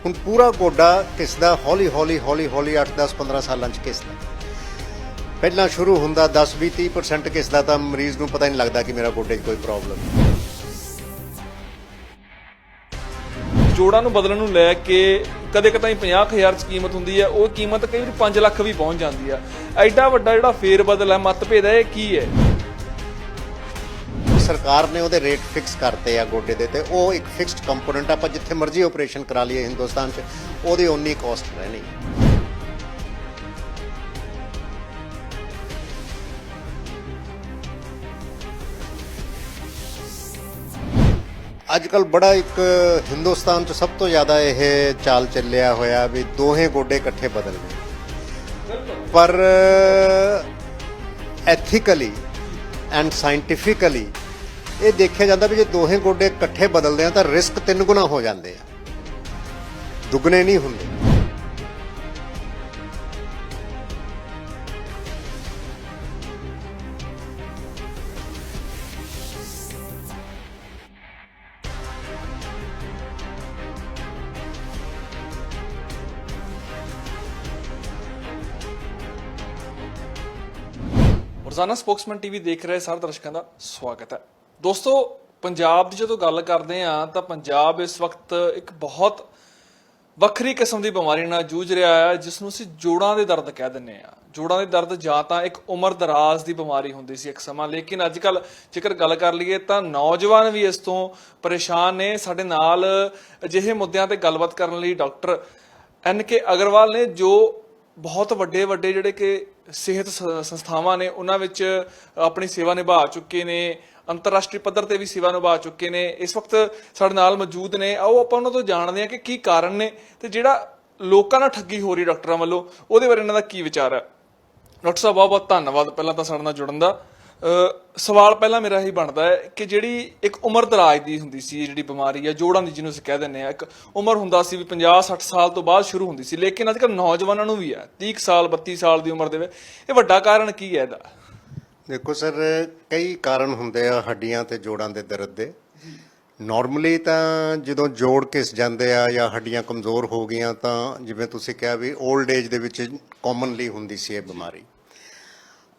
ਹੁਣ ਪੂਰਾ ਗੋਡਾ ਘਿਸਦਾ ਹੌਲੀ ਹੌਲੀ ਹੌਲੀ ਹੌਲੀ 8-10-15 ਸਾਲਾਂ 'ਚ ਘਿਸਦਾ। ਪਹਿਲਾਂ ਸ਼ੁਰੂ ਹੁੰਦਾ 10-20-30% ਘਿਸਦਾ ਤਾਂ ਮਰੀਜ਼ ਨੂੰ ਪਤਾ ਹੀ ਨਹੀਂ ਲੱਗਦਾ ਕਿ ਮੇਰਾ ਗੋਡੇ 'ਚ ਕੋਈ ਪ੍ਰੋਬਲਮ ਹੈ। ਜੋੜਾਂ ਨੂੰ ਬਦਲਣ ਨੂੰ ਲੈ ਕੇ ਕਦੇ ਕਦਾਈ 50,000 ਚ ਕੀਮਤ ਹੁੰਦੀ ਹੈ, ਉਹ ਕੀਮਤ ਕਈ ਵਾਰੀ 5 ਲੱਖ ਵੀ ਪਹੁੰਚ ਜਾਂਦੀ ਆ। ਐਡਾ ਵੱਡਾ ਜਿਹੜਾ ਫੇਰ ਬਦਲ ਹੈ, ਮਤਭੇਦ ਹੈ, ਇਹ ਕੀ ਹੈ? ਸਰਕਾਰ ਨੇ ਉਹਦੇ ਰੇਟ ਫਿਕਸ ਕਰਤੇ ਆ ਗੋਡੇ ਦੇ, ਤੇ ਉਹ ਇੱਕ ਫਿਕਸਡ ਕੰਪੋਨੈਂਟ ਆਪਾਂ ਜਿੱਥੇ ਮਰਜ਼ੀ ਆਪਰੇਸ਼ਨ ਕਰਾ ਲਈਏ ਹਿੰਦੁਸਤਾਨ 'ਚ ਉਹਦੀ ਉਨੀ ਕਾਸਟ ਰਹਿਣੀ। ਅੱਜ ਕੱਲ੍ਹ ਬੜਾ ਇੱਕ ਹਿੰਦੁਸਤਾਨ 'ਚ ਸਭ ਤੋਂ ਜ਼ਿਆਦਾ ਇਹ ਚਾਲ ਚੱਲਿਆ ਹੋਇਆ ਵੀ ਦੋਹੇ ਗੋਡੇ ਇਕੱਠੇ ਬਦਲਣੇ, ਪਰ ਐਥੀਕਲੀ ਐਂਡ ਸਾਇੰਟੀਫਿਕਲੀ ਇਹ ਦੇਖਿਆ ਜਾਂਦਾ ਵੀ ਜੇ ਦੋਹੇ ਗੋਡੇ ਇਕੱਠੇ ਬਦਲਦੇ ਆ ਤਾਂ ਰਿਸਕ 3 ਗੁਣਾ ਹੋ ਜਾਂਦੇ ਆ, ਦੁੱਗਣੇ ਨਹੀਂ ਹੁੰਦੇ। ਰੋਜ਼ਾਨਾ ਸਪੋਕਸਮੈਨ ਟੀਵੀ ਦੇਖ ਰਹੇ ਸਾਰੇ ਦਰਸ਼ਕਾਂ ਦਾ ਸਵਾਗਤ ਹੈ। ਦੋਸਤੋ, ਪੰਜਾਬ ਦੀ ਜਦੋਂ ਗੱਲ ਕਰਦੇ ਆ ਤਾਂ ਪੰਜਾਬ ਇਸ ਵਕਤ ਇੱਕ ਬਹੁਤ ਵੱਖਰੀ ਕਿਸਮ ਦੀ ਬਿਮਾਰੀ ਨਾਲ ਜੂਝ ਰਿਹਾ ਹੈ, ਜਿਸ ਨੂੰ ਅਸੀਂ ਜੋੜਾਂ ਦੇ ਦਰਦ ਕਹਿ ਦਿੰਦੇ ਆ। ਜੋੜਾਂ ਦੇ ਦਰਦ ਜਾਂ ਤਾਂ ਇੱਕ ਉਮਰ ਦਰਾਜ਼ ਦੀ ਬਿਮਾਰੀ ਹੁੰਦੀ ਸੀ ਇੱਕ ਸਮਾਂ, ਲੇਕਿਨ ਅੱਜ ਕੱਲ ਜੇਕਰ ਗੱਲ ਕਰ ਲਈਏ ਤਾਂ ਨੌਜਵਾਨ ਵੀ ਇਸ ਤੋਂ ਪਰੇਸ਼ਾਨ ਨੇ। ਸਾਡੇ ਨਾਲ ਅਜਿਹੇ ਮੁੱਦਿਆਂ ਤੇ ਗੱਲਬਾਤ ਕਰਨ ਲਈ ਡਾਕਟਰ NK ਅਗਰਵਾਲ ਨੇ, ਜੋ ਬਹੁਤ ਵੱਡੇ ਜਿਹੜੇ ਕਿ ਸਿਹਤ ਸੰਸਥਾਵਾਂ ਨੇ ਉਹਨਾਂ ਵਿੱਚ ਆਪਣੀ ਸੇਵਾ ਨਿਭਾ ਚੁੱਕੇ ਨੇ, ਅੰਤਰਰਾਸ਼ਟਰੀ ਪੱਧਰ ਤੇ ਵੀ ਸੇਵਾ ਨਿਭਾ ਚੁੱਕੇ ਨੇ। ਇਸ ਵਕਤ ਸਾਡੇ ਨਾਲ ਮੌਜੂਦ ਨੇ। ਆਓ ਆਪਾਂ ਉਹਨਾਂ ਤੋਂ ਜਾਣਦੇ ਹਾਂ ਕਿ ਕੀ ਕਾਰਨ ਨੇ ਤੇ ਜਿਹੜਾ ਲੋਕਾਂ ਨਾਲ ਠੱਗੀ ਹੋ ਰਹੀ ਡਾਕਟਰਾਂ ਵੱਲੋਂ, ਉਹਦੇ ਬਾਰੇ ਇਹਨਾਂ ਦਾ ਕੀ ਵਿਚਾਰ ਹੈ। ਡਾਕਟਰ ਸਾਹਿਬ, ਬਹੁਤ ਬਹੁਤ ਧੰਨਵਾਦ ਪਹਿਲਾਂ ਤਾਂ ਸਾਡੇ ਨਾਲ ਜੁੜਨ ਦਾ। ਸਵਾਲ ਪਹਿਲਾਂ ਮੇਰਾ ਇਹੀ ਬਣਦਾ ਹੈ ਕਿ ਜਿਹੜੀ ਇੱਕ ਉਮਰ ਦਰਾਜ਼ ਦੀ ਹੁੰਦੀ ਸੀ ਜਿਹੜੀ ਬਿਮਾਰੀ ਹੈ ਜੋੜਾਂ ਦੀ, ਜਿਹਨੂੰ ਅਸੀਂ ਕਹਿ ਦਿੰਦੇ ਆ, ਇੱਕ ਉਮਰ ਹੁੰਦਾ ਸੀ ਵੀ 50-60 ਸਾਲ ਤੋਂ ਬਾਅਦ ਸ਼ੁਰੂ ਹੁੰਦੀ ਸੀ, ਲੇਕਿਨ ਅੱਜ ਕੱਲ੍ਹ ਨੌਜਵਾਨਾਂ ਨੂੰ ਵੀ ਹੈ 30 ਸਾਲ 32 ਸਾਲ ਦੀ ਉਮਰ ਦੇ ਵਿੱਚ। ਇਹ ਵੱਡਾ ਕਾਰਨ ਕੀ ਹੈ ਇਹਦਾ? ਦੇਖੋ ਸਰ, ਕਈ ਕਾਰਨ ਹੁੰਦੇ ਆ ਹੱਡੀਆਂ ਤੇ ਜੋੜਾਂ ਦੇ ਦਰਦ ਦੇ। ਨਾਰਮਲੀ ਤਾਂ ਜਦੋਂ ਜੋੜ ਘਿਸ ਜਾਂਦੇ ਆ ਜਾਂ ਹੱਡੀਆਂ ਕਮਜ਼ੋਰ ਹੋ ਗਈਆਂ ਤਾਂ ਜਿਵੇਂ ਤੁਸੀਂ ਕਿਹਾ ਵੀ 올ਡ ਏਜ ਦੇ ਵਿੱਚ ਕਾਮਨਲੀ ਹੁੰਦੀ ਸੀ ਇਹ ਬਿਮਾਰੀ।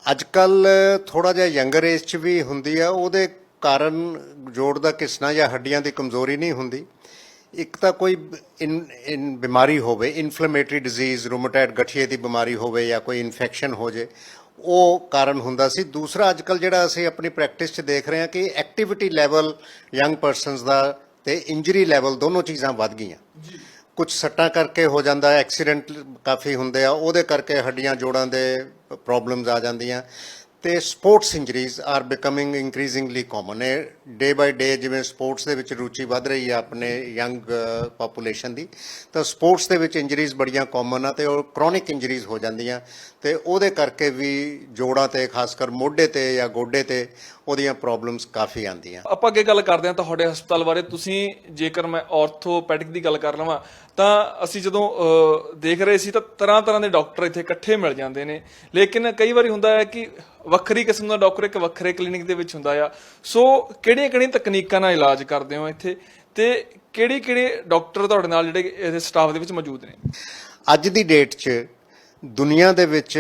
ਅੱਜ ਕੱਲ੍ਹ ਥੋੜ੍ਹਾ ਜਿਹਾ ਯੰਗਰ ਏਜ 'ਚ ਵੀ ਹੁੰਦੀ ਆ। ਉਹਦੇ ਕਾਰਨ ਜੋੜ ਦਾ ਘਿਸਣਾ ਜਾਂ ਹੱਡੀਆਂ ਦੀ ਕਮਜ਼ੋਰੀ ਨਹੀਂ ਹੁੰਦੀ। ਇੱਕ ਤਾਂ ਕੋਈ ਬਿਮਾਰੀ ਹੋਵੇ, ਇਨਫਲੇਮੇਟਰੀ ਡਿਜ਼ੀਜ਼, ਰੂਮੇਟਾਇਡ ਗਠੀਏ ਦੀ ਬਿਮਾਰੀ ਹੋਵੇ ਜਾਂ ਕੋਈ ਇਨਫੈਕਸ਼ਨ ਹੋ ਜੇ, ਉਹ ਕਾਰਨ ਹੁੰਦਾ ਸੀ। ਦੂਸਰਾ, ਅੱਜ ਕੱਲ੍ਹ ਜਿਹੜਾ ਅਸੀਂ ਆਪਣੀ ਪ੍ਰੈਕਟਿਸ 'ਚ ਦੇਖ ਰਹੇ ਹਾਂ ਕਿ ਐਕਟੀਵਿਟੀ ਲੈਵਲ ਯੰਗ ਪਰਸਨਸ ਦਾ ਤੇ ਇੰਜਰੀ ਲੈਵਲ ਦੋਨੋਂ ਚੀਜ਼ਾਂ ਵੱਧ ਗਈਆਂ। ਕੁਝ ਸੱਟਾਂ ਕਰਕੇ ਹੋ ਜਾਂਦਾ, ਐਕਸੀਡੈਂਟ ਕਾਫੀ ਹੁੰਦੇ ਆ, ਉਹਦੇ ਕਰਕੇ ਹੱਡੀਆਂ ਜੋੜਾਂ ਦੇ ਪ੍ਰੋਬਲਮਸ ਆ ਜਾਂਦੀਆਂ। ਤੇ sports injuries are becoming increasingly common. ਇਹ ਡੇ ਬਾਈ ਡੇ ਜਿਵੇਂ ਸਪੋਰਟਸ ਦੇ ਵਿੱਚ ਰੁਚੀ ਵੱਧ ਰਹੀ ਆ ਆਪਣੇ ਯੰਗ ਪਾਪੂਲੇਸ਼ਨ ਦੀ, ਤਾਂ ਸਪੋਰਟਸ ਦੇ ਵਿੱਚ ਇੰਜਰੀਜ਼ ਬੜੀਆਂ ਕਾਮਨ ਆ ਤੇ ਉਹ ਕ੍ਰੋਨਿਕ ਇੰਜਰੀਜ਼ ਹੋ ਜਾਂਦੀਆਂ, ਤੇ ਉਹਦੇ ਕਰਕੇ ਵੀ ਜੋੜਾਂ ਤੇ ਖਾਸ ਕਰ ਮੋਢੇ ਤੇ ਜਾਂ ਗੋਡੇ ਤੇ ਉਹਦੀਆਂ ਪ੍ਰੋਬਲਮਸ ਕਾਫੀ ਆਉਂਦੀਆਂ। ਆਪਾਂ ਅੱਗੇ ਗੱਲ ਕਰਦੇ ਹਾਂ ਤੁਹਾਡੇ ਹਸਪਤਾਲ ਬਾਰੇ। ਤੁਸੀਂ, ਜੇਕਰ ਮੈਂ ਆਰਥੋਪੈਡਿਕ ਦੀ ਗੱਲ ਕਰ ਲਵਾਂ ਤਾਂ ਅਸੀਂ ਜਦੋਂ ਦੇਖ ਰਹੇ ਸੀ ਤਾਂ ਤਰ੍ਹਾਂ ਦੇ ਡਾਕਟਰ ਇੱਥੇ ਇਕੱਠੇ ਮਿਲ ਜਾਂਦੇ ਨੇ, ਲੇਕਿਨ ਕਈ ਵਾਰੀ ਹੁੰਦਾ ਹੈ ਕਿ ਵੱਖਰੀ ਕਿਸਮ ਦਾ ਡਾਕਟਰ ਇੱਕ ਵੱਖਰੇ ਕਲੀਨਿਕ ਦੇ ਵਿੱਚ ਹੁੰਦਾ ਆ। ਸੋ ਕਿਹੜੀਆਂ ਤਕਨੀਕਾਂ ਨਾਲ ਇਲਾਜ ਕਰਦੇ ਹੋ ਇੱਥੇ, ਤੇ ਕਿਹੜੇ ਡਾਕਟਰ ਤੁਹਾਡੇ ਨਾਲ ਜਿਹੜੇ ਇਹਦੇ ਸਟਾਫ ਦੇ ਵਿੱਚ ਮੌਜੂਦ ਨੇ? ਅੱਜ ਦੀ ਡੇਟ 'ਚ ਦੁਨੀਆ ਦੇ ਵਿੱਚ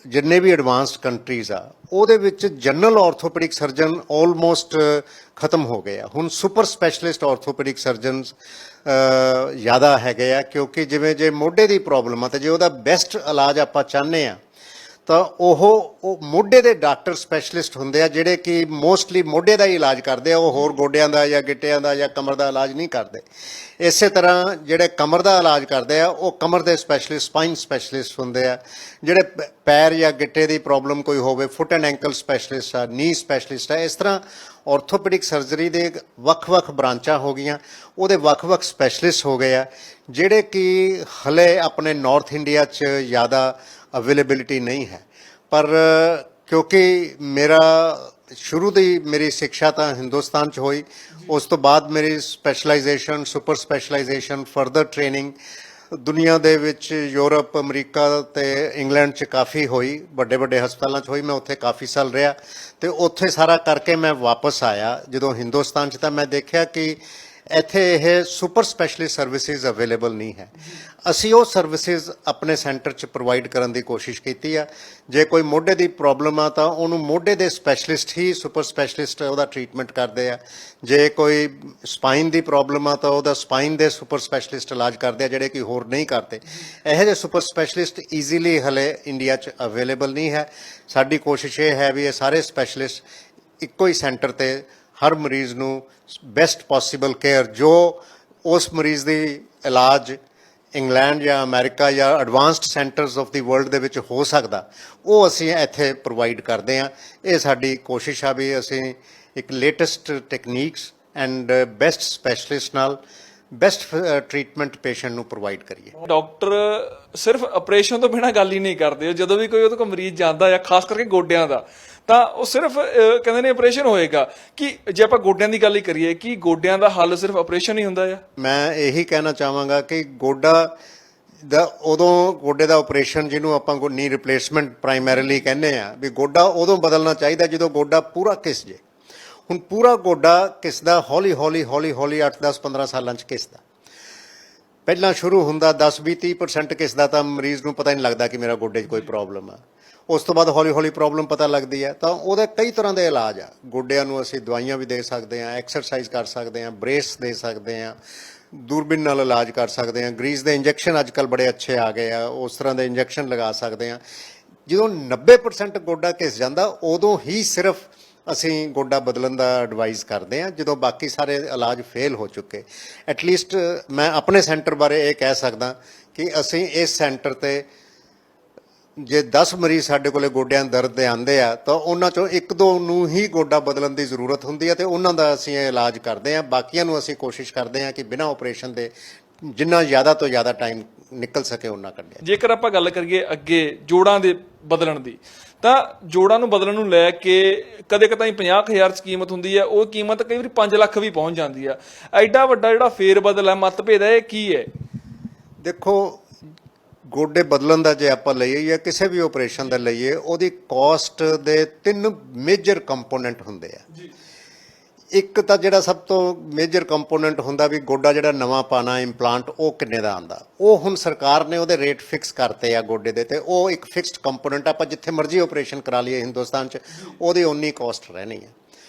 ਜਿੰਨੇ ਵੀ ਐਡਵਾਂਸਡ ਕੰਟਰੀਜ਼ ਆ ਉਹਦੇ ਵਿੱਚ ਜਨਰਲ ਆਰਥੋਪੈਡਿਕ ਸਰਜਨ ਆਲਮੋਸਟ ਖਤਮ ਹੋ ਗਏ ਆ। ਹੁਣ ਸੁਪਰ ਸਪੈਸ਼ਲਿਸਟ ਆਰਥੋਪੈਡਿਕ ਸਰਜਨਸ ਜ਼ਿਆਦਾ ਹੈਗੇ ਆ, ਕਿਉਂਕਿ ਜਿਵੇਂ ਜੇ ਮੋਢੇ ਦੀ ਪ੍ਰੋਬਲਮ ਆ ਤੇ ਜੇ ਉਹਦਾ ਬੈਸਟ ਇਲਾਜ ਆਪਾਂ ਚਾਹੁੰਦੇ ਆ ਤਾਂ ਉਹ ਮੋਢੇ ਦੇ ਡਾਕਟਰ ਸਪੈਸ਼ਲਿਸਟ ਹੁੰਦੇ ਆ, ਜਿਹੜੇ ਕਿ ਮੋਸਟਲੀ ਮੋਢੇ ਦਾ ਹੀ ਇਲਾਜ ਕਰਦੇ ਆ। ਉਹ ਹੋਰ ਗੋਡਿਆਂ ਦਾ ਜਾਂ ਗਿੱਟਿਆਂ ਦਾ ਜਾਂ ਕਮਰ ਦਾ ਇਲਾਜ ਨਹੀਂ ਕਰਦੇ। ਇਸੇ ਤਰ੍ਹਾਂ ਜਿਹੜੇ ਕਮਰ ਦਾ ਇਲਾਜ ਕਰਦੇ ਆ ਉਹ ਕਮਰ ਦੇ ਸਪੈਸ਼ਲਿਸਟ, ਸਪਾਈਨ ਸਪੈਸ਼ਲਿਸਟ ਹੁੰਦੇ ਆ। ਜਿਹੜੇ ਪੈਰ ਜਾਂ ਗਿੱਟੇ ਦੀ ਪ੍ਰੋਬਲਮ ਕੋਈ ਹੋਵੇ, ਫੁੱਟ ਐਂਡ ਐਂਕਲ ਸਪੈਸ਼ਲਿਸਟ ਆ, ਨੀ ਸਪੈਸ਼ਲਿਸਟ ਆ। ਇਸ ਤਰ੍ਹਾਂ ਆਰਥੋਪੈਡਿਕ ਸਰਜਰੀ ਦੇ ਵੱਖ-ਵੱਖ ਬ੍ਰਾਂਚਾਂ ਹੋ ਗਈਆਂ, ਉਹਦੇ ਵੱਖ-ਵੱਖ ਸਪੈਸ਼ਲਿਸਟ ਹੋ ਗਏ ਆ, ਜਿਹੜੇ ਕਿ ਹਲੇ ਆਪਣੇ ਨਾਰਥ ਇੰਡੀਆ 'ਚ ਜ਼ਿਆਦਾ ਅਵੇਲੇਬਿਲਿਟੀ ਨਹੀਂ ਹੈ। ਪਰ ਕਿਉਂਕਿ ਸ਼ੁਰੂ ਦੀ ਮੇਰੀ ਸਿੱਖਿਆ ਤਾਂ ਹਿੰਦੁਸਤਾਨ 'ਚ ਹੋਈ, ਉਸ ਤੋਂ ਬਾਅਦ ਮੇਰੀ specialisation, super specialisation, further training ਦੁਨੀਆ ਦੇ ਵਿੱਚ ਯੂਰਪ, ਅਮਰੀਕਾ ਤੇ ਇੰਗਲੈਂਡ 'ਚ ਕਾਫੀ ਹੋਈ, ਵੱਡੇ ਹਸਪਤਾਲਾਂ 'ਚ ਹੋਈ। ਮੈਂ ਉੱਥੇ ਕਾਫੀ ਸਾਲ ਰਿਹਾ ਤੇ ਉੱਥੇ ਸਾਰਾ ਕਰਕੇ ਮੈਂ ਵਾਪਸ ਆਇਆ ਜਦੋਂ ਹਿੰਦੁਸਤਾਨ 'ਚ, ਤਾਂ ਮੈਂ ਦੇਖਿਆ ਕਿ ਇੱਥੇ ਇਹ ਸੁਪਰ ਸਪੈਸ਼ਲਿਸਟ ਸਰਵਿਸਿਜ਼ ਅਵੇਲੇਬਲ ਨਹੀਂ ਹੈ। ਅਸੀਂ ਉਹ ਸਰਵਿਸਿਜ਼ ਆਪਣੇ ਸੈਂਟਰ 'ਚ ਪ੍ਰੋਵਾਈਡ ਕਰਨ ਦੀ ਕੋਸ਼ਿਸ਼ ਕੀਤੀ ਆ। ਜੇ ਕੋਈ ਮੋਢੇ ਦੀ ਪ੍ਰੋਬਲਮ ਆ ਤਾਂ ਉਹਨੂੰ ਮੋਢੇ ਦੇ ਸਪੈਸ਼ਲਿਸਟ ਹੀ ਸੁਪਰ ਸਪੈਸ਼ਲਿਸਟ ਉਹਦਾ ਟ੍ਰੀਟਮੈਂਟ ਕਰਦੇ ਆ। ਜੇ ਕੋਈ ਸਪਾਈਨ ਦੀ ਪ੍ਰੋਬਲਮ ਆ ਤਾਂ ਉਹਦਾ ਸਪਾਈਨ ਦੇ ਸੁਪਰ ਸਪੈਸ਼ਲਿਸਟ ਇਲਾਜ ਕਰਦੇ ਆ, ਜਿਹੜੇ ਕਿ ਹੋਰ ਨਹੀਂ ਕਰਦੇ। ਇਹੋ ਜਿਹੇ ਸੁਪਰ ਸਪੈਸ਼ਲਿਸਟ ਈਜ਼ੀਲੀ ਹਲੇ ਇੰਡੀਆ 'ਚ ਅਵੇਲੇਬਲ ਨਹੀਂ ਹੈ। ਸਾਡੀ ਕੋਸ਼ਿਸ਼ ਇਹ ਹੈ ਵੀ ਇਹ ਸਾਰੇ ਸਪੈਸ਼ਲਿਸਟ ਇੱਕੋ ਹੀ ਸੈਂਟਰ ਤੇ ਹਰ ਮਰੀਜ਼ ਨੂੰ ਬੈਸਟ ਪੋਸੀਬਲ ਕੇਅਰ, ਜੋ ਉਸ ਮਰੀਜ਼ ਦੀ ਇਲਾਜ ਇੰਗਲੈਂਡ ਜਾਂ ਅਮਰੀਕਾ ਜਾਂ advanced centres of the world ਦੇ ਵਿੱਚ ਹੋ ਸਕਦਾ, ਉਹ ਅਸੀਂ ਇੱਥੇ ਪ੍ਰੋਵਾਈਡ ਕਰਦੇ ਹਾਂ। ਇਹ ਸਾਡੀ ਕੋਸ਼ਿਸ਼ ਆ ਵੀ ਅਸੀਂ ਇੱਕ latest techniques and best specialist ਨਾਲ ਬੈਸਟ ਟ੍ਰੀਟਮੈਂਟ ਪੇਸ਼ੈਂਟ ਨੂੰ ਪ੍ਰੋਵਾਈਡ ਕਰੀਏ। ਡਾਕਟਰ ਸਿਰਫ ਆਪਰੇਸ਼ਨ ਤੋਂ ਬਿਨਾਂ ਗੱਲ ਹੀ ਨਹੀਂ ਕਰਦੇ। ਜਦੋਂ ਵੀ ਕੋਈ ਉਹਦੇ ਕੋਲ ਮਰੀਜ਼ ਜਾਂਦਾ ਹੈ, ਖਾਸ ਕਰਕੇ ਗੋਡਿਆਂ ਦਾ, ਤਾਂ ਉਹ ਸਿਰਫ ਕਹਿੰਦੇ ਨੇ ਆਪਰੇਸ਼ਨ ਹੋਏਗਾ। ਕਿ ਜੇ ਆਪਾਂ ਗੋਡਿਆਂ ਦੀ ਗੱਲ ਹੀ ਕਰੀਏ, ਕਿ ਗੋਡਿਆਂ ਦਾ ਹੱਲ ਸਿਰਫ ਆਪਰੇਸ਼ਨ ਹੀ ਹੁੰਦਾ ਆ? ਮੈਂ ਇਹੀ ਕਹਿਣਾ ਚਾਹਾਂਗਾ ਕਿ ਗੋਡਾ ਦਾ ਉਦੋਂ ਗੋਡੇ ਦਾ ਆਪਰੇਸ਼ਨ, ਜਿਹਨੂੰ ਆਪਾਂ ਨੀ ਰਿਪਲੇਸਮੈਂਟ ਪ੍ਰਾਇਮਰੀਲੀ ਕਹਿੰਦੇ ਆ, ਵੀ ਗੋਡਾ ਉਦੋਂ ਬਦਲਣਾ ਚਾਹੀਦਾ ਜਦੋਂ ਗੋਡਾ ਪੂਰਾ ਘਿਸ ਜੇ। ਹੁਣ ਪੂਰਾ ਗੋਡਾ ਘਿਸਦਾ ਹੌਲੀ ਹੌਲੀ ਹੌਲੀ ਹੌਲੀ 8 10 15 ਸਾਲਾਂ 'ਚ ਘਿਸਦਾ। ਪਹਿਲਾਂ ਸ਼ੁਰੂ ਹੁੰਦਾ 10 20 30% ਘਿਸਦਾ ਤਾਂ ਮਰੀਜ਼ ਨੂੰ ਪਤਾ ਹੀ ਨਹੀਂ ਲੱਗਦਾ ਕਿ ਮੇਰਾ ਗੋਡੇ 'ਚ ਕੋਈ ਪ੍ਰੋਬਲਮ ਆ। ਉਸ ਤੋਂ ਬਾਅਦ ਹੌਲੀ ਹੌਲੀ ਪ੍ਰੋਬਲਮ ਪਤਾ ਲੱਗਦੀ ਹੈ ਤਾਂ ਉਹਦੇ ਕਈ ਤਰ੍ਹਾਂ ਦੇ ਇਲਾਜ ਆ। ਗੋਡਿਆਂ ਨੂੰ ਅਸੀਂ ਦਵਾਈਆਂ ਵੀ ਦੇ ਸਕਦੇ ਹਾਂ, ਐਕਸਰਸਾਈਜ਼ ਕਰ ਸਕਦੇ ਹਾਂ, ਬ੍ਰੇਸ ਦੇ ਸਕਦੇ ਹਾਂ, ਦੂਰਬੀਨ ਨਾਲ ਇਲਾਜ ਕਰ ਸਕਦੇ ਹਾਂ, ਗਰੀਸ ਦੇ ਇੰਜੈਕਸ਼ਨ ਅੱਜ ਕੱਲ੍ਹ ਬੜੇ ਅੱਛੇ ਆ ਗਏ ਆ, ਉਸ ਤਰ੍ਹਾਂ ਦੇ ਇੰਜੈਕਸ਼ਨ ਲਗਾ ਸਕਦੇ ਹਾਂ। ਜਦੋਂ 90% ਗੋਡਾ ਘਿਸ ਜਾਂਦਾ ਉਦੋਂ ਹੀ ਸਿਰਫ ਅਸੀਂ ਗੋਡਾ ਬਦਲਣ ਦਾ ਐਡਵਾਈਜ਼ ਕਰਦੇ ਹਾਂ, ਜਦੋਂ ਬਾਕੀ ਸਾਰੇ ਇਲਾਜ ਫੇਲ ਹੋ ਚੁੱਕੇ। ਐਟਲੀਸਟ ਮੈਂ ਆਪਣੇ ਸੈਂਟਰ ਬਾਰੇ ਇਹ ਕਹਿ ਸਕਦਾ ਕਿ ਅਸੀਂ ਇਸ ਸੈਂਟਰ ਤੇ ਜੇ 10 ਮਰੀਜ਼ ਸਾਡੇ ਕੋਲੇ ਗੋਡਿਆਂ ਦਰਦ ਦੇ ਆਉਂਦੇ ਆ ਤਾਂ ਉਹਨਾਂ ਚੋਂ 1-2 ਨੂੰ ਹੀ ਗੋਡਾ ਬਦਲਣ ਦੀ ਜ਼ਰੂਰਤ ਹੁੰਦੀ ਹੈ ਤੇ ਉਹਨਾਂ ਦਾ ਅਸੀਂ ਇਹ ਇਲਾਜ ਕਰਦੇ ਹਾਂ। ਬਾਕੀਆਂ ਨੂੰ ਅਸੀਂ ਕੋਸ਼ਿਸ਼ ਕਰਦੇ ਹਾਂ ਕਿ ਬਿਨਾਂ ਆਪਰੇਸ਼ਨ ਦੇ ਜਿੰਨਾ ਜ਼ਿਆਦਾ ਤੋਂ ਜ਼ਿਆਦਾ ਟਾਈਮ ਨਿਕਲ ਸਕੇ ਉਹਨਾਂ ਕੱਢਿਆ। ਜੇਕਰ ਆਪਾਂ ਗੱਲ ਕਰੀਏ ਅੱਗੇ ਜੋੜਾਂ ਦੇ ਬਦਲਣ ਦੀ, ਤਾਂ ਜੋੜਾਂ ਨੂੰ ਬਦਲਣ ਨੂੰ ਲੈ ਕੇ ਕਦੇ ਕਦੇ 50,000 'ਚ ਕੀਮਤ ਹੁੰਦੀ ਹੈ, ਉਹ ਕੀਮਤ ਕਈ ਵਾਰੀ 5 ਲੱਖ ਵੀ ਪਹੁੰਚ ਜਾਂਦੀ ਆ। ਐਡਾ ਵੱਡਾ ਜਿਹੜਾ ਫੇਰ ਬਦਲ ਹੈ, ਮਤਭੇਦ ਹੈ, ਇਹ ਕੀ ਹੈ? ਦੇਖੋ, ਗੋਡੇ ਬਦਲਣ ਦਾ ਜੇ ਆਪਾਂ ਲਈਏ ਜਾਂ ਕਿਸੇ ਵੀ ਆਪਰੇਸ਼ਨ ਦਾ ਲਈਏ, ਉਹਦੀ ਕਾਸਟ ਦੇ 3 ਮੇਜਰ ਕੰਪੋਨੈਂਟ ਹੁੰਦੇ ਆ। ਇੱਕ ਤਾਂ ਜਿਹੜਾ ਸਭ ਤੋਂ ਮੇਜਰ ਕੰਪੋਨੈਂਟ ਹੁੰਦਾ ਵੀ ਗੋਡਾ ਜਿਹੜਾ ਨਵਾਂ ਪਾਣਾ ਇੰਪਲਾਂਟ, ਉਹ ਕਿੰਨੇ ਦਾ ਆਉਂਦਾ। ਉਹ ਹੁਣ ਸਰਕਾਰ ਨੇ ਉਹਦੇ ਰੇਟ ਫਿਕਸ ਕਰਤੇ ਆ ਗੋਡੇ ਦੇ, ਤੇ ਉਹ ਇੱਕ ਫਿਕਸਡ ਕੰਪੋਨੈਂਟ ਆਪਾਂ ਜਿੱਥੇ ਮਰਜ਼ੀ ਆਪਰੇਸ਼ਨ ਕਰਾ ਲਈਏ ਹਿੰਦੁਸਤਾਨ 'ਚ, ਉਹਦੀ ਉਨੀ ਕਾਸਟ ਰਹਿਣੀ ਹੈ।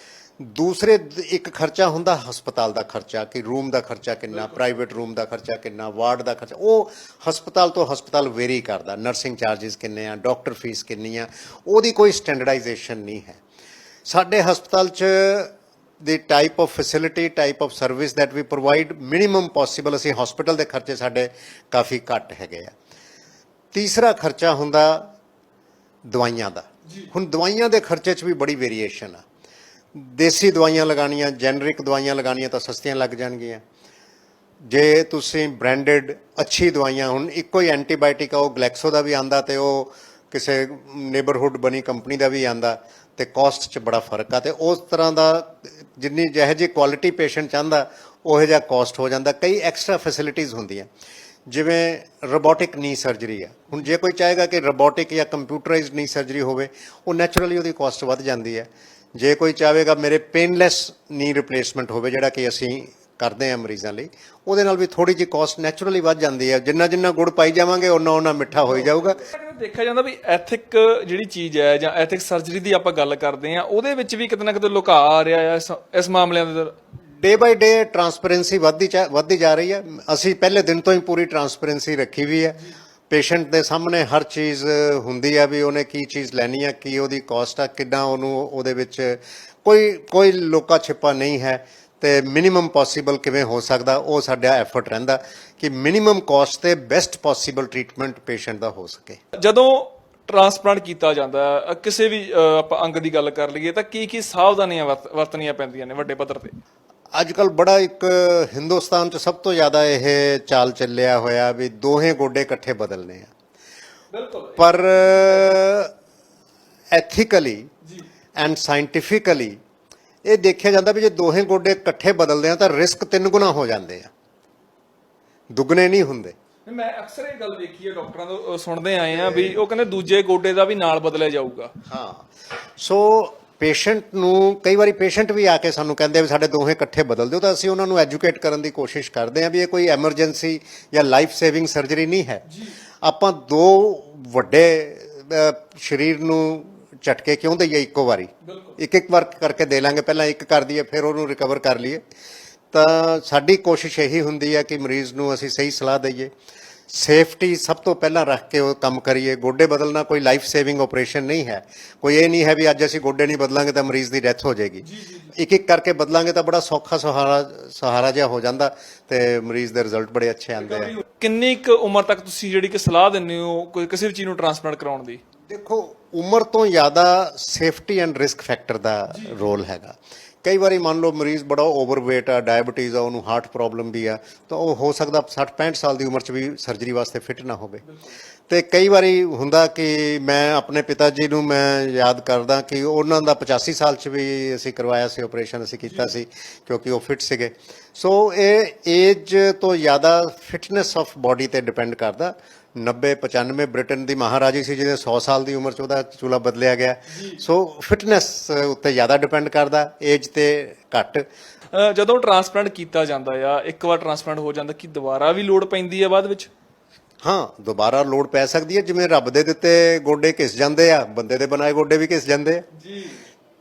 ਦੂਸਰੇ ਇੱਕ ਖਰਚਾ ਹੁੰਦਾ ਹਸਪਤਾਲ ਦਾ ਖਰਚਾ, ਕਿ ਰੂਮ ਦਾ ਖਰਚਾ ਕਿੰਨਾ, ਪ੍ਰਾਈਵੇਟ ਰੂਮ ਦਾ ਖਰਚਾ ਕਿੰਨਾ, ਵਾਰਡ ਦਾ ਖਰਚਾ, ਉਹ ਹਸਪਤਾਲ ਤੋਂ ਹਸਪਤਾਲ ਵੇਰੀ ਕਰਦਾ। ਨਰਸਿੰਗ ਚਾਰजेस ਕਿੰਨੇ ਆ, ਡਾਕਟਰ ਫੀਸ ਕਿੰਨੀ ਆ, ਉਹਦੀ ਕੋਈ ਸਟੈਂਡਰਡਾਈਜੇਸ਼ਨ ਨਹੀਂ ਹੈ। ਸਾਡੇ ਹਸਪਤਾਲ 'ਚ ਦੀ type of facility, type of service that we provide, minimum possible ਅਸੀਂ ਹਸਪੀਟਲ ਦੇ ਖਰਚੇ ਸਾਡੇ ਕਾਫੀ ਘੱਟ ਹੈਗੇ ਆ। ਤੀਸਰਾ ਖਰਚਾ ਹੁੰਦਾ ਦਵਾਈਆਂ ਦਾ। ਹੁਣ ਦਵਾਈਆਂ ਦੇ ਖਰਚੇ 'ਚ ਵੀ ਬੜੀ ਵੇਰੀਏਸ਼ਨ ਆ। ਦੇਸੀ ਦਵਾਈਆਂ ਲਗਾਉਣੀਆਂ, ਜੈਨਰਿਕ ਦਵਾਈਆਂ ਲਗਾਉਣੀਆਂ ਤਾਂ ਸਸਤੀਆਂ ਲੱਗ ਜਾਣਗੀਆਂ। ਜੇ ਤੁਸੀਂ ਬ੍ਰਾਂਡਡ ਅੱਛੀ ਦਵਾਈਆਂ, ਹੁਣ ਇੱਕੋ ਹੀ ਐਂਟੀਬਾਇਓਟਿਕ ਆ, ਉਹ ਗਲੈਕਸੋ ਦਾ ਵੀ ਆਂਦਾ ਤੇ ਉਹ ਕਿਸੇ ਨੇਬਰਹੁੱਡ ਬਣੀ ਕੰਪਨੀ ਦਾ ਵੀ ਆਂਦਾ, ਤੇ ਕਾਸਟ 'ਚ ਬੜਾ ਫਰਕ ਆ। ਤੇ ਉਸ ਤਰ੍ਹਾਂ ਦਾ ਜਿੰਨੀ ਜਿਹੋ ਜਿਹੀ ਕੁਆਲਿਟੀ ਪੇਸ਼ੈਂਟ ਚਾਹੁੰਦਾ ਉਹੋ ਜਿਹਾ ਕਾਸਟ ਹੋ ਜਾਂਦਾ। ਕਈ ਐਕਸਟਰਾ ਫੈਸਿਲਿਟੀਜ਼ ਹੁੰਦੀਆਂ, ਜਿਵੇਂ ਰੋਬੋਟਿਕ ਨੀ ਸਰਜਰੀ ਆ। ਹੁਣ ਜੇ ਕੋਈ ਚਾਹੇਗਾ ਕਿ ਰੋਬੋਟਿਕ ਜਾਂ ਕੰਪਿਊਟਰਾਈਜ਼ਡ ਨੀ ਸਰਜਰੀ ਹੋਵੇ, ਉਹ ਨੈਚੁਰਲੀ ਉਹਦੀ ਕਾਸਟ ਵੱਧ ਜਾਂਦੀ ਹੈ। ਜੇ ਕੋਈ ਚਾਹੇਗਾ ਮੇਰੇ ਪੇਨਲੈਸ ਨੀ ਰਿਪਲੇਸਮੈਂਟ ਹੋਵੇ, ਜਿਹੜਾ ਕਿ ਅਸੀਂ ਕਰਦੇ ਹਾਂ ਮਰੀਜ਼ਾਂ ਲਈ, ਉਹਦੇ ਨਾਲ ਵੀ ਥੋੜੀ ਜਿਹੀ ਕਾਸਟ ਨੈਚੁਰਲੀ ਵੱਧ ਜਾਂਦੀ ਹੈ। ਜਿੰਨਾ ਜਿੰਨਾ ਗੁੜ ਪਾਈ ਜਾਵਾਂਗੇ ਉਹਨਾਂ ਮਿੱਠਾ ਹੋਈ ਜਾਊਗਾ। ਦੇਖਿਆ ਜਾਂਦਾ ਵੀ ਐਥਿਕ ਜਿਹੜੀ ਚੀਜ਼ ਹੈ ਜਾਂ ਐਥਿਕ ਸਰਜਰੀ ਦੀ ਆਪਾਂ ਗੱਲ ਕਰਦੇ ਹਾਂ, ਉਹਦੇ ਵਿੱਚ ਵੀ ਕਿਤੇ ਨਾ ਕਿਤੇ ਲੁਕਾ ਆ ਰਿਹਾ ਹੈ ਇਸ ਮਾਮਲਿਆਂ ਦੇ। ਡੇ ਬਾਈ ਡੇ ਟਰਾਂਸਪੇਰੈਂਸੀ ਵੱਧਦੀ ਜਾ ਰਹੀ ਹੈ। ਅਸੀਂ ਪਹਿਲੇ ਦਿਨ ਤੋਂ ਹੀ ਪੂਰੀ ਟਰਾਂਸਪੇਰੈਂਸੀ ਰੱਖੀ ਵੀ ਹੈ। ਪੇਸ਼ੈਂਟ ਦੇ ਸਾਹਮਣੇ ਹਰ ਚੀਜ਼ ਹੁੰਦੀ ਆ ਵੀ ਉਹਨੇ ਕੀ ਚੀਜ਼ ਲੈਣੀ ਆ, ਕੀ ਉਹਦੀ ਕਾਸਟ ਆ, ਕਿੰਨਾ ਉਹਨੂੰ ਉਹਦੇ ਵਿੱਚ ਕੋਈ ਲੋਕਾ ਛਿਪਾ ਨਹੀਂ ਹੈ। ਤੇ ਮਿਨੀਮਮ ਪੋਸੀਬਲ ਕਿਵੇਂ ਹੋ ਸਕਦਾ, ਉਹ ਸਾਡਾ ਐਫਰਟ ਰਹਿੰਦਾ ਕਿ ਮਿਨੀਮਮ ਕਾਸਟ ਤੇ ਬੈਸਟ ਪੋਸੀਬਲ ਟ੍ਰੀਟਮੈਂਟ ਪੇਸ਼ੈਂਟ ਦਾ ਹੋ ਸਕੇ। ਜਦੋਂ ਟ੍ਰਾਂਸਪਲਾਂਟ ਕੀਤਾ ਜਾਂਦਾ ਹੈ, ਕਿਸੇ ਵੀ ਆਪਾਂ ਅੰਗ ਦੀ ਗੱਲ ਕਰ ਲਈਏ, ਤਾਂ ਕੀ ਸਾਵਧਾਨੀਆਂ ਵਰਤਣੀਆਂ ਪੈਂਦੀਆਂ ਨੇ ਵੱਡੇ ਪੱਧਰ ਤੇ? ਅੱਜ ਕੱਲ੍ਹ ਬੜਾ ਇੱਕ ਹਿੰਦੁਸਤਾਨ 'ਚ ਸਭ ਤੋਂ ਜ਼ਿਆਦਾ ਇਹ ਚਾਲ ਚੱਲਿਆ ਹੋਇਆ ਵੀ ਦੋਹੇ ਗੋਡੇ ਇਕੱਠੇ ਬਦਲਨੇ ਆ। ਬਿਲਕੁਲ। ਪਰ ਐਥੀਕਲੀ ਐਂਡ ਸਾਇੰਟੀਫਿਕਲੀ ਇਹ ਦੇਖਿਆ ਜਾਂਦਾ ਵੀ ਜੇ ਦੋਹੇ ਗੋਡੇ ਇਕੱਠੇ ਬਦਲਦੇ ਆ ਤਾਂ ਰਿਸਕ 3 ਗੁਣਾ ਹੋ ਜਾਂਦੇ ਆ, ਦੁੱਗਣੇ ਨਹੀਂ ਹੁੰਦੇ। ਮੈਂ ਅਕਸਰ ਇਹ ਗੱਲ ਦੇਖੀ ਹੈ, ਡਾਕਟਰਾਂ ਤੋਂ ਸੁਣਦੇ ਆਏ ਆ ਵੀ ਉਹ ਕਹਿੰਦੇ ਦੂਜੇ ਗੋਡੇ ਦਾ ਵੀ ਨਾਲ ਬਦਲਿਆ ਜਾਊਗਾ। ਹਾਂ, ਸੋ ਪੇਸ਼ੈਂਟ ਨੂੰ ਕਈ ਵਾਰੀ ਪੇਸ਼ੈਂਟ ਵੀ ਆ ਕੇ ਸਾਨੂੰ ਕਹਿੰਦੇ ਆ ਵੀ ਸਾਡੇ ਦੋਹੇ ਇਕੱਠੇ ਬਦਲ ਦਿਓ, ਤਾਂ ਅਸੀਂ ਉਹਨਾਂ ਨੂੰ ਐਜੂਕੇਟ ਕਰਨ ਦੀ ਕੋਸ਼ਿਸ਼ ਕਰਦੇ ਹਾਂ ਵੀ ਇਹ ਕੋਈ ਐਮਰਜੈਂਸੀ ਜਾਂ ਲਾਈਫ ਸੇਵਿੰਗ ਸਰਜਰੀ ਨਹੀਂ ਹੈ। ਆਪਾਂ ਦੋ ਵੱਡੇ ਸਰੀਰ ਨੂੰ ਝਟਕੇ ਕਿਉਂ ਦਈਏ ਇੱਕੋ ਵਾਰੀ, ਇੱਕ ਇੱਕ ਵਾਰ ਕਰਕੇ ਦੇ ਲਾਂਗੇ, ਪਹਿਲਾਂ ਇੱਕ ਕਰ ਦਈਏ ਫਿਰ ਉਹਨੂੰ ਰਿਕਵਰ ਕਰ ਲਈਏ। ਤਾਂ ਸਾਡੀ ਕੋਸ਼ਿਸ਼ ਇਹੀ ਹੁੰਦੀ ਹੈ ਕਿ ਮਰੀਜ਼ ਨੂੰ ਅਸੀਂ ਸਹੀ ਸਲਾਹ ਦਈਏ, ਸੇਫਟੀ ਸਭ ਤੋਂ ਪਹਿਲਾਂ ਰੱਖ ਕੇ ਉਹ ਕੰਮ ਕਰੀਏ। ਗੋਡੇ ਬਦਲਣਾ ਕੋਈ ਲਾਈਫ ਸੇਵਿੰਗ ਆਪਰੇਸ਼ਨ ਨਹੀਂ ਹੈ, ਕੋਈ ਇਹ ਨਹੀਂ ਹੈ ਵੀ ਅੱਜ ਅਸੀਂ ਗੋਡੇ ਨਹੀਂ ਬਦਲਾਂਗੇ ਤਾਂ ਮਰੀਜ਼ ਦੀ ਡੈਥ ਹੋ ਜਾਏਗੀ। ਇੱਕ ਇੱਕ ਕਰਕੇ ਬਦਲਾਂਗੇ ਤਾਂ ਬੜਾ ਸੌਖਾ ਸਹਾਰਾ ਜਿਹਾ ਹੋ ਜਾਂਦਾ ਤੇ ਮਰੀਜ਼ ਦੇ ਰਿਜ਼ਲਟ ਬੜੇ ਅੱਛੇ ਆਉਂਦੇ ਆ। ਕਿੰਨੀ ਕੁ ਉਮਰ ਤੱਕ ਤੁਸੀਂ ਜਿਹੜੀ ਕਿ ਸਲਾਹ ਦਿੰਦੇ ਹੋ ਕੋਈ ਕਿਸੇ ਵੀ ਚੀਜ਼ ਨੂੰ ਟ੍ਰਾਂਸਪਲਾਂਟ ਕਰਾਉਣ ਦੀ? ਦੇਖੋ, ਉਮਰ ਤੋਂ ਜ਼ਿਆਦਾ ਸੇਫਟੀ ਐਂਡ ਰਿਸਕ ਫੈਕਟਰ ਦਾ ਰੋਲ ਹੈਗਾ। ਕਈ ਵਾਰੀ ਮੰਨ ਲਓ ਮਰੀਜ਼ ਬੜਾ ਓਵਰਵੇਟ ਆ, ਡਾਇਬਟੀਜ਼ ਆ, ਉਹਨੂੰ ਹਾਰਟ ਪ੍ਰੋਬਲਮ ਵੀ ਆ, ਤਾਂ ਉਹ ਹੋ ਸਕਦਾ 60-65 ਸਾਲ ਦੀ ਉਮਰ 'ਚ ਵੀ ਸਰਜਰੀ ਵਾਸਤੇ ਫਿੱਟ ਨਾ ਹੋਵੇ। ਤੇ ਕਈ ਵਾਰੀ ਹੁੰਦਾ ਕਿ ਮੈਂ ਆਪਣੇ ਪਿਤਾ ਜੀ ਨੂੰ ਮੈਂ ਯਾਦ ਕਰਦਾ ਕਿ ਉਹਨਾਂ ਦਾ 85 ਸਾਲ 'ਚ ਵੀ ਅਸੀਂ ਕਰਵਾਇਆ ਸੀ ਆਪਰੇਸ਼ਨ, ਅਸੀਂ ਕੀਤਾ ਸੀ ਕਿਉਂਕਿ ਉਹ ਫਿੱਟ ਸੀਗੇ। ਸੋ ਇਹ ਏਜ ਤੋਂ ਜ਼ਿਆਦਾ ਫਿਟਨੈਸ ਆਫ ਬਾਡੀ ਤੇ ਡਿਪੈਂਡ ਕਰਦਾ। 90-95 ਬ੍ਰਿਟਨ ਦੀ ਮਹਾਰਾਜੀ ਸੀ ਜਿਹਦੇ 100 ਸਾਲ ਦੀ ਉਮਰ 'ਚ ਉਹਦਾ ਚੂਲਾ ਬਦਲਿਆ ਗਿਆ। ਸੋ ਫਿਟਨੈਸ ਉੱਤੇ ਜ਼ਿਆਦਾ ਡਿਪੈਂਡ ਕਰਦਾ, ਏਜ ਤੇ ਘੱਟ। ਜਦੋਂ ਟ੍ਰਾਂਸਪਲਾਂਟ ਕੀਤਾ ਜਾਂਦਾ ਆ, ਇੱਕ ਵਾਰ ਟ੍ਰਾਂਸਪਲਾਂਟ ਹੋ ਜਾਂਦਾ, ਕਿ ਦੁਬਾਰਾ ਵੀ ਲੋੜ ਪੈਂਦੀ ਹੈ ਬਾਅਦ ਵਿੱਚ? ਹਾਂ, ਦੁਬਾਰਾ ਲੋੜ ਪੈ ਸਕਦੀ ਹੈ। ਜਿਵੇਂ ਰੱਬ ਦੇ ਦਿੱਤੇ ਗੋਡੇ ਘਿਸ ਜਾਂਦੇ ਆ, ਬੰਦੇ ਦੇ ਬਣਾਏ ਗੋਡੇ ਵੀ ਘਿਸ ਜਾਂਦੇ ਆ ਜੀ।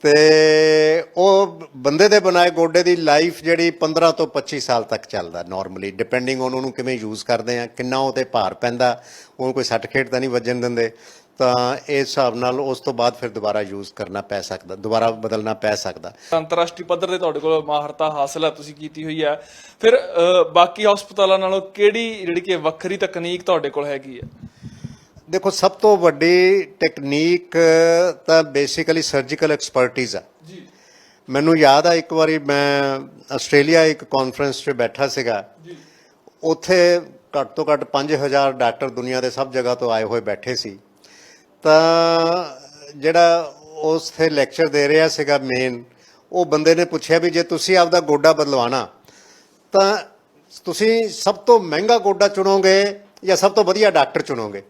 ਤੇ ਉਹ ਬੰਦੇ ਦੇ ਬਣਾਏ ਗੋਡੇ ਦੀ ਲਾਈਫ ਜਿਹੜੀ 15 ਤੋਂ 25 ਸਾਲ ਤੱਕ ਚੱਲਦਾ ਨਾਰਮਲੀ, ਡਿਪੈਂਡਿੰਗ ਔਨ ਉਹਨੂੰ ਕਿਵੇਂ ਯੂਜ਼ ਕਰਦੇ ਆ, ਕਿੰਨਾ ਉਹ 'ਤੇ ਭਾਰ ਪੈਂਦਾ, ਉਹਨੂੰ ਕੋਈ ਸੱਟ ਖੇਡ ਤਾਂ ਨਹੀਂ ਵੱਜਣ ਦਿੰਦੇ। ਤਾਂ ਇਸ ਹਿਸਾਬ ਨਾਲ ਉਸ ਤੋਂ ਬਾਅਦ ਫਿਰ ਦੁਬਾਰਾ ਯੂਜ਼ ਕਰਨਾ ਪੈ ਸਕਦਾ, ਦੁਬਾਰਾ ਬਦਲਣਾ ਪੈ ਸਕਦਾ। ਅੰਤਰਰਾਸ਼ਟਰੀ ਪੱਧਰ ਤੇ ਤੁਹਾਡੇ ਕੋਲ ਮਾਹਰਤਾ ਹਾਸਲ ਹੈ, ਤੁਸੀਂ ਕੀਤੀ ਹੋਈ ਹੈ। ਫਿਰ ਬਾਕੀ ਹਸਪਤਾਲਾਂ ਨਾਲੋਂ ਕਿਹੜੀ ਜਿਹੜੀ ਕਿ ਵੱਖਰੀ ਤਕਨੀਕ ਤੁਹਾਡੇ ਕੋਲ ਹੈਗੀ ਹੈ? ਦੇਖੋ, ਸਭ ਤੋਂ ਵੱਡੀ ਟੈਕਨੀਕ ਤਾਂ ਬੇਸਿਕਲੀ ਸਰਜੀਕਲ ਐਕਸਪਰਟਿਜ਼ ਆ ਜੀ। ਮੈਨੂੰ ਯਾਦ ਆ ਇੱਕ ਵਾਰੀ ਮੈਂ ਆਸਟ੍ਰੇਲੀਆ ਇੱਕ ਕਾਨਫਰੰਸ 'ਚ ਬੈਠਾ ਸੀਗਾ ਜੀ। ਉੱਥੇ ਘੱਟ ਤੋਂ ਘੱਟ 5000 ਡਾਕਟਰ ਦੁਨੀਆ ਦੇ ਸਭ ਜਗ੍ਹਾ ਤੋਂ ਆਏ ਹੋਏ ਬੈਠੇ ਸੀ। ਤਾਂ ਜਿਹੜਾ ਉਸ 'ਤੇ ਲੈਕਚਰ ਦੇ ਰਿਹਾ ਸੀਗਾ ਮੇਨ, ਉਹ ਬੰਦੇ ਨੇ ਪੁੱਛਿਆ ਵੀ ਜੇ ਤੁਸੀਂ ਆਪਦਾ ਗੋਡਾ ਬਦਲਵਾਣਾ ਤਾਂ ਤੁਸੀਂ ਸਭ ਤੋਂ ਮਹਿੰਗਾ ਗੋਡਾ ਚੁਣੋਗੇ ਜਾਂ ਸਭ ਤੋਂ ਵਧੀਆ ਡਾਕਟਰ ਚੁਣੋਗੇ?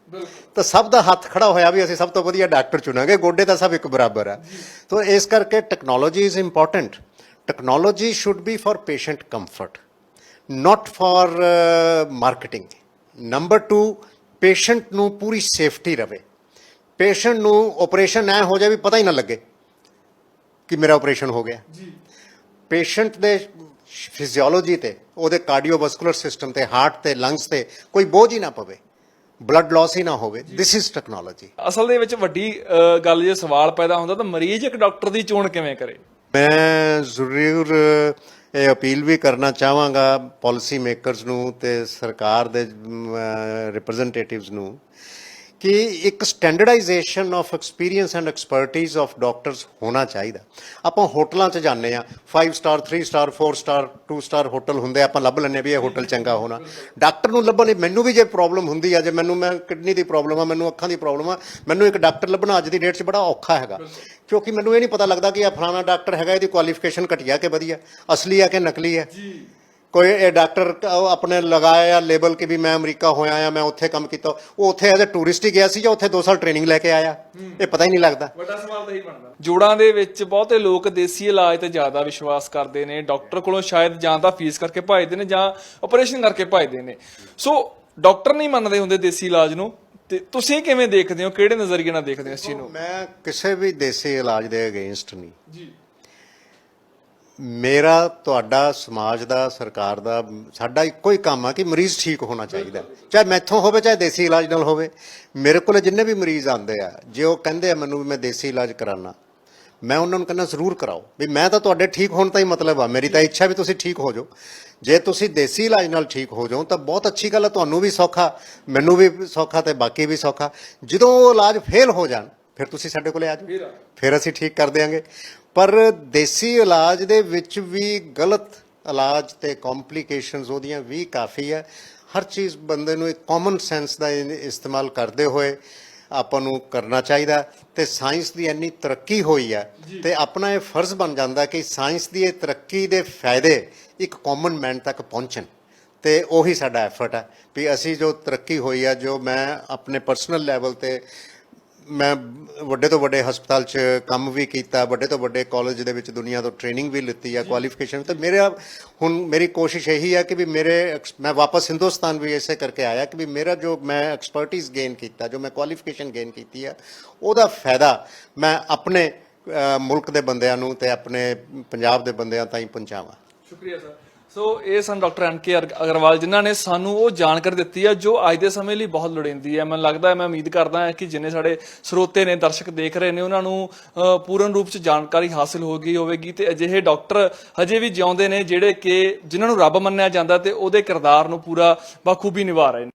ਤਾਂ ਸਭ ਦਾ ਹੱਥ ਖੜਾ ਹੋਇਆ ਵੀ ਅਸੀਂ ਸਭ ਤੋਂ ਵਧੀਆ ਡਾਕਟਰ ਚੁਣਾਂਗੇ, ਗੋਡੇ ਤਾਂ ਸਭ ਇੱਕ ਬਰਾਬਰ ਆ। ਤਾਂ ਇਸ ਕਰਕੇ technology is important. Technology should be for patient comfort, not for marketing. Number 2, patient ਨੂੰ ਪੂਰੀ ਸੇਫਟੀ ਰਵੇ। ਪੇਸ਼ੈਂਟ ਨੂੰ ਆਪਰੇਸ਼ਨ ਐ ਹੋ ਜਾਏ ਵੀ ਪਤਾ ਹੀ ਨਾ ਲੱਗੇ ਕਿ ਮੇਰਾ ਆਪਰੇਸ਼ਨ ਹੋ ਗਿਆ ਜੀ। ਪੇਸ਼ੈਂਟ ਦੇ ਫਿਜ਼ੀਓਲੋਜੀ ਤੇ, ਉਹਦੇ ਕਾਰਡੀਓਵੈਸਕੂਲਰ ਸਿਸਟਮ ਤੇ, ਹਾਰਟ ਤੇ, ਲੰਗਸ ਤੇ ਕੋਈ ਬੋਝ ਹੀ ਨਾ ਪਵੇ, ਬਲੱਡ ਲਾਸ ਹੀ ਨਾ ਹੋਵੇ। This is technology. ਅਸਲ ਦੇ ਵਿੱਚ ਵੱਡੀ ਗੱਲ ਜੇ ਸਵਾਲ ਪੈਦਾ ਹੁੰਦਾ ਤਾਂ ਮਰੀਜ਼ ਇੱਕ ਡਾਕਟਰ ਦੀ ਚੋਣ ਕਿਵੇਂ ਕਰੇ? ਮੈਂ ਜ਼ਰੂਰ ਇਹ ਅਪੀਲ ਵੀ ਕਰਨਾ ਚਾਹਾਂਗਾ ਪਾਲਿਸੀ ਮੇਕਰਸ ਨੂੰ ਤੇ ਸਰਕਾਰ ਦੇ ਰਿਪਰੈਜ਼ੈਂਟੇਟਿਵਸ ਨੂੰ ਕਿ ਇੱਕ standardisation of experience and expertise of doctors ਹੋਣਾ ਚਾਹੀਦਾ। ਆਪਾਂ ਹੋਟਲਾਂ 'ਚ ਜਾਂਦੇ ਆ, 5 star 3 star 4 star 2 star hotel ਹੁੰਦੇ, ਆਪਾਂ ਲੱਭ ਲੈਂਦੇ ਵੀ ਇਹ ਹੋਟਲ ਚੰਗਾ ਹੋਣਾ। ਡਾਕਟਰ ਨੂੰ ਲੱਭਣ ਲਈ ਮੈਨੂੰ ਵੀ ਜੇ ਪ੍ਰੋਬਲਮ ਹੁੰਦੀ ਆ, ਜੇ ਮੈਂ ਕਿਡਨੀ ਦੀ ਪ੍ਰੋਬਲਮ ਆ, ਮੈਨੂੰ ਅੱਖਾਂ ਦੀ ਪ੍ਰੋਬਲਮ ਆ, ਮੈਨੂੰ ਇੱਕ ਡਾਕਟਰ ਲੱਭਣਾ ਅੱਜ ਦੀ ਡੇਟ 'ਚ ਬੜਾ ਔਖਾ ਹੈਗਾ, ਕਿਉਂਕਿ ਮੈਨੂੰ ਇਹ ਨਹੀਂ ਪਤਾ ਲੱਗਦਾ ਕਿ ਇਹ ਫਲਾਣਾ ਡਾਕਟਰ ਹੈਗਾ, ਇਹਦੀ ਕੁਆਲੀਫਿਕੇਸ਼ਨ ਘਟੀਆ ਕਿ ਵਧੀਆ, ਅਸਲੀ ਆ ਕਿ ਨਕਲੀ ਹੈ। ਕੋਈ ਇਹ ਡਾਕਟਰ ਆਪਣੇ ਲਗਾਇਆ ਲੇਬਲ ਕਿ ਵੀ ਮੈਂ ਅਮਰੀਕਾ ਹੋਇਆ ਆ, ਮੈਂ ਉੱਥੇ ਕੰਮ ਕੀਤਾ, ਉਹ ਉੱਥੇ ਐਜ਼ ਅ ਟੂਰਿਸਟ ਹੀ ਗਿਆ ਸੀ ਜਾਂ ਉੱਥੇ 2 ਸਾਲ ਟ੍ਰੇਨਿੰਗ ਲੈ ਕੇ ਆਇਆ, ਇਹ ਪਤਾ ਹੀ ਨਹੀਂ ਲੱਗਦਾ। ਵੱਡਾ ਸਵਾਲ ਤਾਂ ਇਹੀ ਬਣਦਾ। ਜੋੜਾਂ ਦੇ ਵਿੱਚ ਬਹੁਤੇ ਲੋਕ ਦੇਸੀ ਇਲਾਜ ਤੇ ਜ਼ਿਆਦਾ ਵਿਸ਼ਵਾਸ ਕਰਦੇ ਨੇ, ਡਾਕਟਰ ਕੋਲੋਂ ਸ਼ਾਇਦ ਜਾਂ ਤਾਂ ਫੀਸ ਕਰਕੇ ਭੱਜਦੇ ਨੇ ਜਾਂ ਆਪਰੇਸ਼ਨ ਕਰਕੇ ਭੱਜਦੇ ਨੇ। ਸੋ ਡਾਕਟਰ ਨਹੀਂ ਮੰਨਦੇ ਹੁੰਦੇ ਦੇਸੀ ਇਲਾਜ ਨੂੰ, ਤੇ ਤੁਸੀਂ ਕਿਵੇਂ ਦੇਖਦੇ ਹੋ, ਕਿਹੜੇ ਨਜ਼ਰੀਏ ਨਾਲ ਦੇਖਦੇ ਹੋ ਇਸ ਚੀਜ਼ ਨੂੰ? ਮੈਂ ਕਿਸੇ ਵੀ ਦੇਸੀ ਇਲਾਜ ਦੇ ਅਗੇਂਸਟ ਨਹੀਂ ਜੀ। ਮੇਰਾ, ਤੁਹਾਡਾ, ਸਮਾਜ ਦਾ, ਸਰਕਾਰ ਦਾ, ਸਾਡਾ ਇੱਕੋ ਹੀ ਕੰਮ ਆ ਕਿ ਮਰੀਜ਼ ਠੀਕ ਹੋਣਾ ਚਾਹੀਦਾ, ਚਾਹੇ ਮੈਥੋਂ ਹੋਵੇ ਚਾਹੇ ਦੇਸੀ ਇਲਾਜ ਨਾਲ ਹੋਵੇ। ਮੇਰੇ ਕੋਲ ਜਿੰਨੇ ਵੀ ਮਰੀਜ਼ ਆਉਂਦੇ ਆ, ਜੇ ਉਹ ਕਹਿੰਦੇ ਆ ਮੈਨੂੰ ਵੀ ਮੈਂ ਦੇਸੀ ਇਲਾਜ ਕਰਾਉਣਾ, ਮੈਂ ਉਹਨਾਂ ਨੂੰ ਕਹਿੰਦਾ ਜ਼ਰੂਰ ਕਰਾਓ। ਵੀ ਮੈਂ ਤਾਂ ਤੁਹਾਡੇ ਠੀਕ ਹੋਣ ਦਾ ਹੀ ਮਤਲਬ ਆ, ਮੇਰੀ ਤਾਂ ਇੱਛਾ ਵੀ ਤੁਸੀਂ ਠੀਕ ਹੋ ਜਾਓ। ਜੇ ਤੁਸੀਂ ਦੇਸੀ ਇਲਾਜ ਨਾਲ ਠੀਕ ਹੋ ਜਾਓ ਤਾਂ ਬਹੁਤ ਅੱਛੀ ਗੱਲ ਆ, ਤੁਹਾਨੂੰ ਵੀ ਸੌਖਾ, ਮੈਨੂੰ ਵੀ ਸੌਖਾ ਤੇ ਬਾਕੀ ਵੀ ਸੌਖਾ। ਜਦੋਂ ਉਹ ਇਲਾਜ ਫੇਲ ਹੋ ਜਾਣ ਫਿਰ ਤੁਸੀਂ ਸਾਡੇ ਕੋਲੇ ਆ ਜਾਓ, ਫਿਰ ਅਸੀਂ ਠੀਕ ਕਰ ਦਿਆਂਗੇ। ਪਰ ਦੇਸੀ ਇਲਾਜ ਦੇ ਵਿੱਚ ਵੀ ਗਲਤ ਇਲਾਜ ਤੇ ਕੰਪਲਿਕੇਸ਼ਨਸ ਉਹਦੀਆਂ ਵੀ ਕਾਫੀ ਹੈ। ਹਰ ਚੀਜ਼ ਬੰਦੇ ਨੂੰ ਇੱਕ ਕਾਮਨ ਸੈਂਸ ਦਾ ਇਸਤੇਮਾਲ ਕਰਦੇ ਹੋਏ ਆਪਾਂ ਨੂੰ ਕਰਨਾ ਚਾਹੀਦਾ। ਤੇ ਸਾਇੰਸ ਦੀ ਇੰਨੀ ਤਰੱਕੀ ਹੋਈ ਹੈ ਤੇ ਆਪਣਾ ਇਹ ਫਰਜ਼ ਬਣ ਜਾਂਦਾ ਕਿ ਸਾਇੰਸ ਦੀ ਇਹ ਤਰੱਕੀ ਦੇ ਫਾਇਦੇ ਇੱਕ ਕਾਮਨ ਮੈਨ ਤੱਕ ਪਹੁੰਚਣ, ਤੇ ਉਹੀ ਸਾਡਾ ਐਫਰਟ ਹੈ ਵੀ ਅਸੀਂ ਜੋ ਤਰੱਕੀ ਹੋਈ ਹੈ, ਜੋ ਮੈਂ ਆਪਣੇ ਪਰਸਨਲ ਲੈਵਲ ਤੇ ਮੈਂ ਵੱਡੇ ਤੋਂ ਵੱਡੇ ਹਸਪਤਾਲ 'ਚ ਕੰਮ ਵੀ ਕੀਤਾ, ਵੱਡੇ ਤੋਂ ਵੱਡੇ ਕਾਲਜ ਦੇ ਵਿੱਚ ਦੁਨੀਆ ਤੋਂ ਟ੍ਰੇਨਿੰਗ ਵੀ ਲਿੱਤੀ ਆ, ਕੁਆਲੀਫਿਕੇਸ਼ਨ। ਤੇ ਹੁਣ ਮੇਰੀ ਕੋਸ਼ਿਸ਼ ਇਹੀ ਹੈ ਕਿ ਵੀ ਮੈਂ ਵਾਪਸ ਹਿੰਦੁਸਤਾਨ ਵੀ ਇਸੇ ਕਰਕੇ ਆਇਆ ਕਿ ਵੀ ਮੇਰਾ ਜੋ ਮੈਂ ਐਕਸਪਰਟਿਜ਼ ਗੇਨ ਕੀਤਾ, ਜੋ ਮੈਂ ਕੁਆਲੀਫਿਕੇਸ਼ਨ ਗੇਨ ਕੀਤੀ ਆ, ਉਹਦਾ ਫਾਇਦਾ ਮੈਂ ਆਪਣੇ ਮੁਲਕ ਦੇ ਬੰਦਿਆਂ ਨੂੰ ਤੇ ਆਪਣੇ ਪੰਜਾਬ ਦੇ ਬੰਦਿਆਂ ਤਾਈਂ ਪਹੁੰਚਾਵਾਂ। ਸ਼ੁਕਰੀਆ ਸਰ। ਸੋ ਇਹ ਸਨ ਡਾਕਟਰ ਐਨ.ਕੇ. ਅਗਰਵਾਲ, ਜਿਨ੍ਹਾਂ ਨੇ ਸਾਨੂੰ ਉਹ ਜਾਣਕਾਰੀ ਦਿੱਤੀ ਹੈ ਜੋ ਅੱਜ ਦੇ ਸਮੇਂ ਲਈ ਬਹੁਤ ਲੋੜੀਂਦੀ ਹੈ। ਮੈਨੂੰ ਲੱਗਦਾ ਹੈ, ਮੈਂ ਉਮੀਦ ਕਰਦਾ ਹਾਂ ਕਿ ਜਿੰਨੇ ਸਾਡੇ ਸਰੋਤੇ ਨੇ, ਦਰਸ਼ਕ ਦੇਖ ਰਹੇ ਨੇ, ਉਹਨਾਂ ਨੂੰ ਪੂਰਨ ਰੂਪ 'ਚ ਜਾਣਕਾਰੀ ਹਾਸਿਲ ਹੋ ਗਈ ਹੋਵੇਗੀ। ਤੇ ਅਜਿਹੇ ਡਾਕਟਰ ਹਜੇ ਵੀ ਜਿਉਂਦੇ ਨੇ ਜਿਹੜੇ ਕਿ ਜਿਨ੍ਹਾਂ ਨੂੰ ਰੱਬ ਮੰਨਿਆ ਜਾਂਦਾ ਤੇ ਉਹਦੇ ਕਿਰਦਾਰ ਨੂੰ ਪੂਰਾ ਬਖੂਬੀ ਨਿਭਾ ਰਹੇ ਨੇ।